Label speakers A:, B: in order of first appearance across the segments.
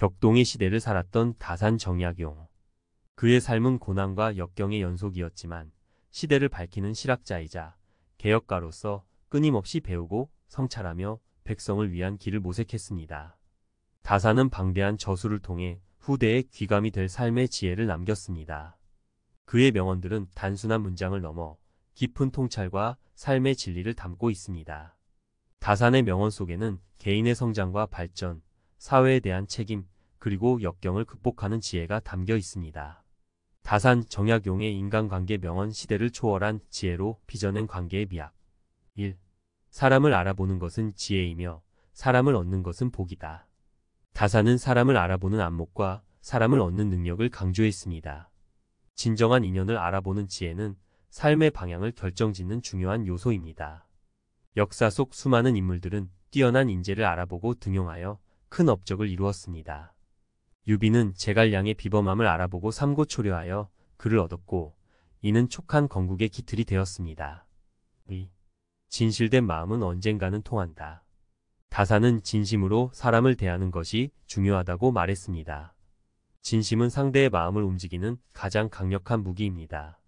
A: 격동의 시대를 살았던 다산 정약용. 그의 삶은 고난과 역경의 연속이었지만 시대를 밝히는 실학자이자 개혁가로서 끊임없이 배우고 성찰하며 백성을 위한 길을 모색했습니다. 다산은 방대한 저술을 통해 후대에 귀감이 될 삶의 지혜를 남겼습니다. 그의 명언들은 단순한 문장을 넘어 깊은 통찰과 삶의 진리를 담고 있습니다. 다산의 명언 속에는 개인의 성장과 발전, 사회에 대한 책임, 그리고 역경을 극복하는 지혜가 담겨 있습니다. 다산 정약용의 인간관계 명언 시대를 초월한 지혜로 빚어낸 관계의 미학. 1. 사람을 알아보는 것은 지혜이며 사람을 얻는 것은 복이다. 다산은 사람을 알아보는 안목과 사람을 얻는 능력을 강조했습니다. 진정한 인연을 알아보는 지혜는 삶의 방향을 결정짓는 중요한 요소입니다. 역사 속 수많은 인물들은 뛰어난 인재를 알아보고 등용하여 큰 업적을 이루었습니다. 유비는 제갈량의 비범함을 알아보고 삼고초려하여 그를 얻었고 이는 촉한 건국의 기틀이 되었습니다. 2. 진실된 마음은 언젠가는 통한다. 다산은 진심으로 사람을 대하는 것이 중요하다고 말했습니다. 진심은 상대의 마음을 움직이는 가장 강력한 무기입니다.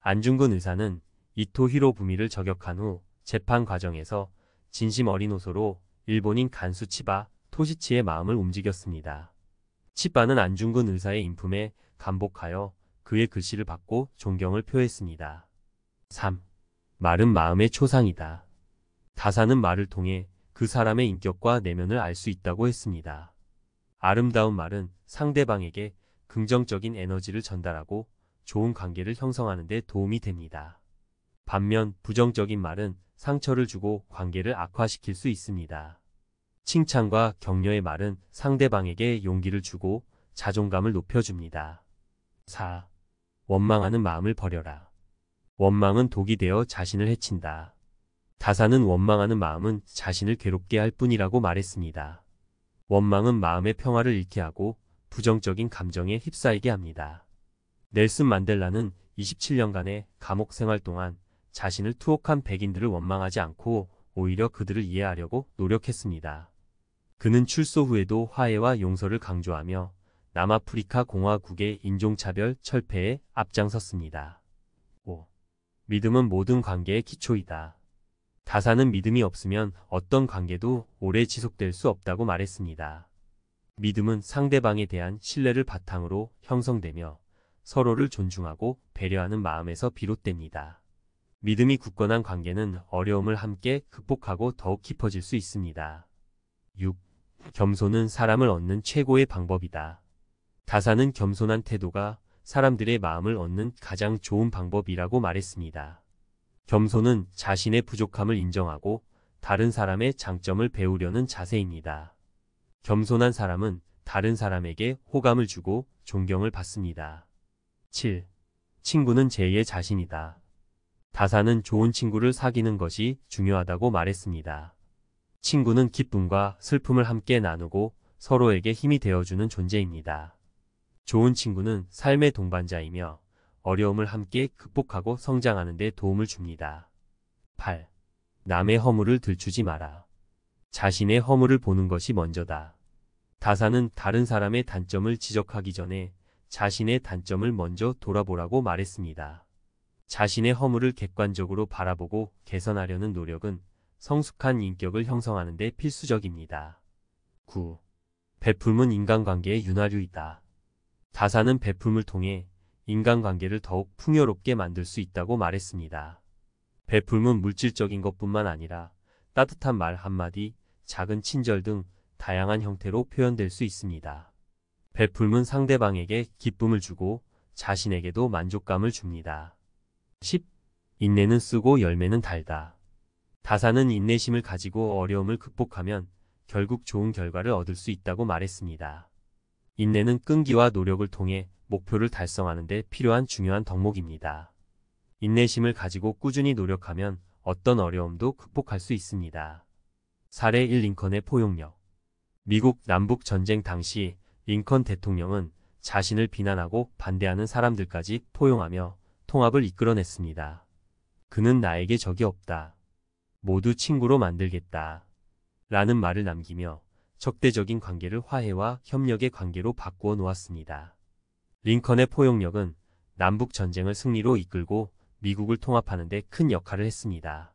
A: 안중근 의사는 이토 히로부미를 저격한 후 재판 과정에서 진심 어린 호소로 일본인 간수 치바 토시치의 마음을 움직였습니다. 치바는 안중근 의사의 인품에 감복하여 그의 글씨를 받고 존경을 표했습니다. 3. 말은 마음의 초상이다. 다산은 말을 통해 그 사람의 인격과 내면을 알 수 있다고 했습니다. 아름다운 말은 상대방에게 긍정적인 에너지를 전달하고 좋은 관계를 형성하는 데 도움이 됩니다. 반면 부정적인 말은 상처를 주고 관계를 악화시킬 수 있습니다. 칭찬과 격려의 말은 상대방에게 용기를 주고 자존감을 높여줍니다. 4. 원망하는 마음을 버려라. 원망은 독이 되어 자신을 해친다. 다산은 원망하는 마음은 자신을 괴롭게 할 뿐이라고 말했습니다. 원망은 마음의 평화를 잃게 하고 부정적인 감정에 휩싸이게 합니다. 넬슨 만델라는 27년간의 감옥 생활 동안 자신을 투옥한 백인들을 원망하지 않고 오히려 그들을 이해하려고 노력했습니다. 그는 출소 후에도 화해와 용서를 강조하며 남아프리카 공화국의 인종차별 철폐에 앞장섰습니다. 5. 믿음은 모든 관계의 기초이다. 다산은 믿음이 없으면 어떤 관계도 오래 지속될 수 없다고 말했습니다. 믿음은 상대방에 대한 신뢰를 바탕으로 형성되며 서로를 존중하고 배려하는 마음에서 비롯됩니다. 믿음이 굳건한 관계는 어려움을 함께 극복하고 더욱 깊어질 수 있습니다. 6. 겸손은 사람을 얻는 최고의 방법이다. 다산은 겸손한 태도가 사람들의 마음을 얻는 가장 좋은 방법이라고 말했습니다. 겸손은 자신의 부족함을 인정하고 다른 사람의 장점을 배우려는 자세입니다. 겸손한 사람은 다른 사람에게 호감을 주고 존경을 받습니다. 7. 친구는 제2의 자신이다. 다산은 좋은 친구를 사귀는 것이 중요하다고 말했습니다. 친구는 기쁨과 슬픔을 함께 나누고 서로에게 힘이 되어주는 존재입니다. 좋은 친구는 삶의 동반자이며 어려움을 함께 극복하고 성장하는 데 도움을 줍니다. 8. 남의 허물을 들추지 마라. 자신의 허물을 보는 것이 먼저다. 다산은 다른 사람의 단점을 지적하기 전에 자신의 단점을 먼저 돌아보라고 말했습니다. 자신의 허물을 객관적으로 바라보고 개선하려는 노력은 성숙한 인격을 형성하는 데 필수적입니다. 9. 베풀음은 인간관계의 윤활유이다. 다산은 베풀음을 통해 인간관계를 더욱 풍요롭게 만들 수 있다고 말했습니다. 베풀음은 물질적인 것뿐만 아니라 따뜻한 말 한마디, 작은 친절 등 다양한 형태로 표현될 수 있습니다. 베풀음은 상대방에게 기쁨을 주고 자신에게도 만족감을 줍니다. 10. 인내는 쓰고 열매는 달다. 다산은 인내심을 가지고 어려움을 극복하면 결국 좋은 결과를 얻을 수 있다고 말했습니다. 인내는 끈기와 노력을 통해 목표를 달성하는 데 필요한 중요한 덕목입니다. 인내심을 가지고 꾸준히 노력하면 어떤 어려움도 극복할 수 있습니다. 사례 1. 링컨의 포용력. 미국 남북전쟁 당시 링컨 대통령은 자신을 비난하고 반대하는 사람들까지 포용하며 통합을 이끌어냈습니다. 그는 나에게 적이 없다. 모두 친구로 만들겠다. 라는 말을 남기며 적대적인 관계를 화해와 협력의 관계로 바꾸어 놓았습니다. 링컨의 포용력은 남북 전쟁을 승리로 이끌고 미국을 통합하는 데 큰 역할을 했습니다.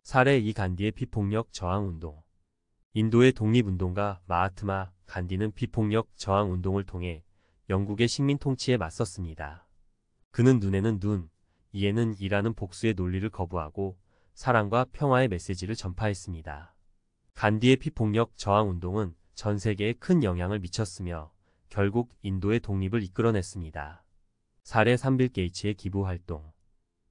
A: 사례 2. 간디의 비폭력 저항 운동. 인도의 독립운동가 마하트마 간디는 비폭력 저항 운동을 통해 영국의 식민 통치에 맞섰습니다. 그는 눈에는 눈, 이에는 이라는 복수의 논리를 거부하고 사랑과 평화의 메시지를 전파했습니다. 간디의 비폭력 저항 운동은 전 세계에 큰 영향을 미쳤으며 결국 인도의 독립을 이끌어냈습니다. 사례 3. 빌 게이츠의 기부 활동.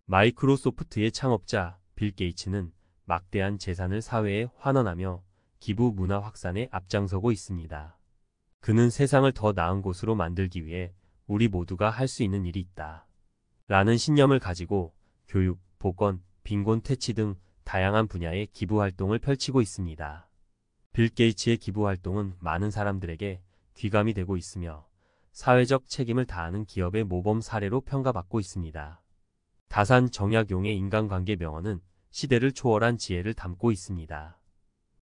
A: 마이크로소프트의 창업자 빌 게이츠는 막대한 재산을 사회에 환원하며 기부 문화 확산에 앞장서고 있습니다. 그는 세상을 더 나은 곳으로 만들기 위해 우리 모두가 할 수 있는 일이 있다 라는 신념을 가지고 교육, 보건, 빈곤 퇴치 등 다양한 분야의 기부 활동을 펼치고 있습니다. 빌 게이츠의 기부 활동은 많은 사람들에게 귀감이 되고 있으며 사회적 책임을 다하는 기업의 모범 사례로 평가받고 있습니다. 다산 정약용의 인간관계 명언은 시대를 초월한 지혜를 담고 있습니다.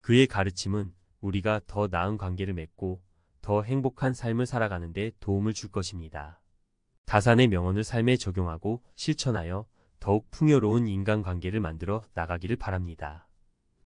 A: 그의 가르침은 우리가 더 나은 관계를 맺고 더 행복한 삶을 살아가는 데 도움을 줄 것입니다. 다산의 명언을 삶에 적용하고 실천하여 더욱 풍요로운 인간관계를 만들어 나가기를 바랍니다.